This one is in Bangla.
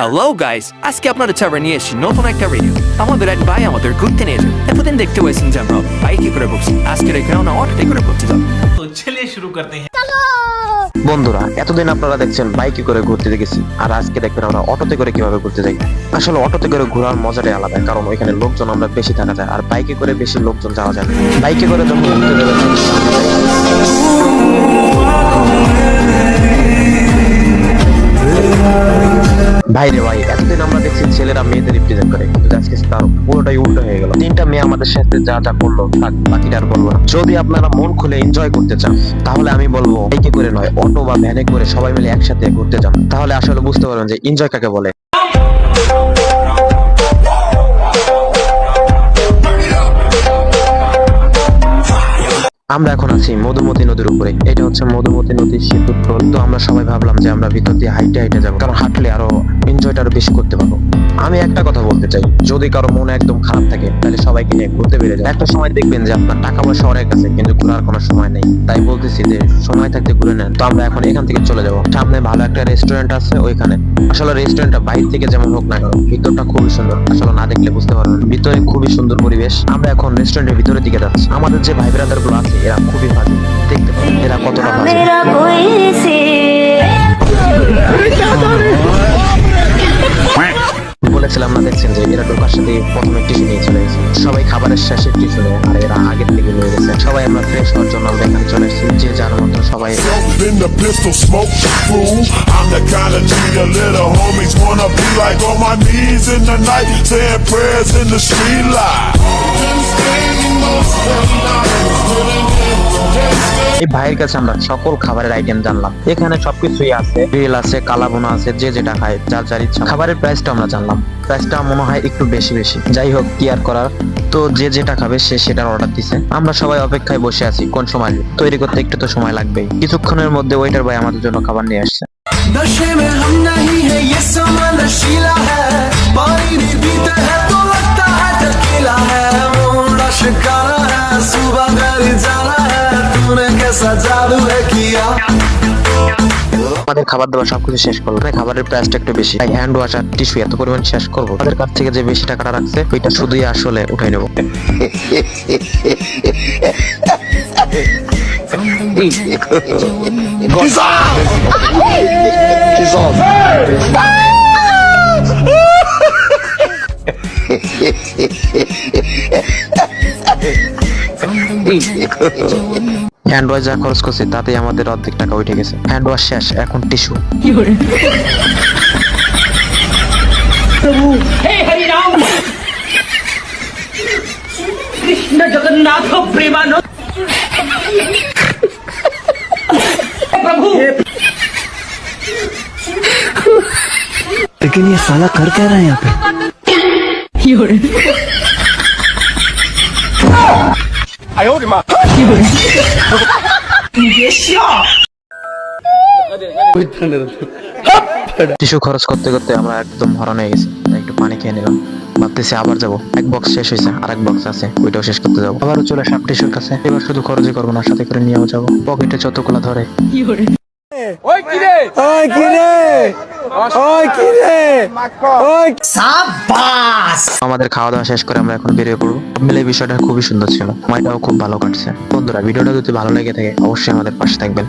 হ্যালো গাইস, আজকে আপনাদের সামনে নিয়ে এসেছি নতুন একটা ভিডিও। আমাদের এক ভাই আমাদের ঘুরতে নিয়ে যায়। এতদিন দেখতে হয়েছেন যে আমরা বাইকে করে বসছি, আজকে এখানে না অটোতে করে ঘুরতে যাব। तो चलिए शुरू करते हैं। বন্ধুরা, এতদিন আপনারা দেখছেন বাইকে করে ঘুরতে গেছি, আর আজকে দেখবেন আমরা অটোতে করে কিভাবে ঘুরতে যাই। আসলে অটোতে করে ঘোরার মজাটাই আলাদা, কারণ ওইখানে লোকজন আমরা বেশি থাকা যায়, আর বাইকে করে বেশি লোকজন যাওয়া যায় না। বাইকে করে যখন ঘুরতে যাবেন ভাই রে ভাই, এতদিন আমরা দেখছি ছেলেরা মেয়েদের রিপ্রেজেন্ট করে, কিন্তু আজকে তার পুরোটাই উল্টো হয়ে গেল। তিনটা মেয়ে আমাদের সাথে যা যা করলো বাকিটা আর বলবো না। যদি আপনারা মন খুলে এনজয় করতে চান, তাহলে আমি বলবো বাইকে করে নয়, অটো বা ভ্যানে করে সবাই মিলে একসাথে ঘুরতে যান, তাহলে আসলে বুঝতে পারবেন যে এনজয় কাকে বলে। আমরা এখন আছি মধুমতি নদীর উপরে। এটা হচ্ছে মধুমতি নদীর সেতুর টোল। তো আমরা সবাই ভাবলাম যে আমরা ভিতর দিয়ে হাইটে হাইটে যাবো, কারণ হাঁটলে আরো এনজয়টা আরো বেশি করতে পারবো। আমি একটা কথা বলতে চাই, যদি কারো মনে একদম খারাপ থাকে, তাহলে সবাইকে নিয়ে ঘুরতে বেরিয়ে যায়। একটা সময় দেখবেন যে আপনার টাকা পয়সা অনেক আছে, কিন্তু ঘোরার কোনো সময় নেই। তাই বলতেছি যে সময় থাকতে ঘুরে নেন। তো আমরা এখন এখান থেকে চলে যাবো। সামনে ভালো একটা রেস্টুরেন্ট আছে ওইখানে। আসলে রেস্টুরেন্টটা বাইরে থেকে যেমন হোক না কেন, ভিতরটা খুবই সুন্দর। আসলে না দেখলে বুঝতে পারবেন, ভিতরে খুবই সুন্দর পরিবেশ। আমরা এখন রেস্টুরেন্টের ভিতরের দিকে যাচ্ছি। আমাদের যে ভাই ব্রাদার গুলো আছে, এরা খুবই ভালো। দেখতে পাবেন এরা কতটা ভালো। বলেছিলাম না, দেখছেন যে এরা ঢোকার সাথে প্রথমে টিস্যু নিয়ে চলে গেছে। সবাই খাবারের শেষে টিস্যু নেয়, আর এরা আগের থেকে নিয়ে গেছে। সবাই আমরা ফ্রেশ হওয়ার জন্য আমরা এখানে চলে এসেছি। যে যার মতো সবাই In the pistol smoke fool. I'm the kind of G the little homies wanna be like, on my knees in the night, saying prayers in the street light. এই ভাইয়ের কাছে আমরা সকল খাবারের আইটেম জানলাম। এখানে সবকিছুই আছে, গ্রিল আছে, কালাভুনা আছে, যে যেটা খায় যার যার ইচ্ছা। খাবারের প্রাইসটা আমরা জানলাম, প্রাইসটা মনে হয় একটু বেশি বেশি। যাই হোক, কি আর করার। তো যে যেটা খাবে সে সেটার অর্ডার দিছে। আমরা সবাই অপেক্ষায় বসে আছি, কোন সময় তৈরি করতে একটু তো সময় লাগবেই। কিছুক্ষণের মধ্যে ওয়েটার ভাই আমাদের জন্য খাবার নিয়ে আসছে। नशे में हम नहीं है, ये समा नशीला है, पानी भी पीते हैं तो लगता है टकीला है, मुंडा शिकारा है, सुबह घर जाना है, तूने कैसा जादू है किया। আমাদের খাবার দাবার সবকিছু শেষ করলো। খাবারের প্রাইসটা একটু বেশি, তাই হ্যান্ড ওয়াশ আর টিস্যু এত পরিমাণ শেষ করবো। আমাদের কাছ থেকে যে বেশি টাকাটা রাখছে, ওইটা শুধুই আসলে উঠাই নেবো। হ্যান্ড ওয়াশ যা খরচ করছে তাতেই আমাদের অর্ধেক টাকা উঠে গেছে। হ্যান্ড ওয়াশ শেষ, এখন টিস্যু। हे हरिराम कृष्ण जगन्नाथ प्रेमानंद प्रभु। लेकिन ये साला कर क्या रहा है यहाँ पे? টিস্যু খরচ করতে করতে আমরা একদম হরণ হয়ে গেছি। একটু পানি খেয়ে নিলাম, ভাবতেছি আবার যাবো। এক বক্স শেষ হয়েছে, আর এক বক্স আছে, ওইটাও শেষ করতে যাবো। আবারও চলে আসলাম টিস্যুর কাছে। এবার শুধু খরচই করবো না, সাথে করে নিয়েও যাবো। পকেটে যতগুলা ধরে। আমাদের খাওয়া দাওয়া শেষ করে আমরা এখন বেরিয়ে পড়বো। মিলে বিষয়টা খুবই সুন্দর ছিল, সময়টাও খুব ভালো কাটছে। বন্ধুরা, ভিডিওটা যদি ভালো লেগে থাকে অবশ্যই আমাদের পাশে থাকবেন।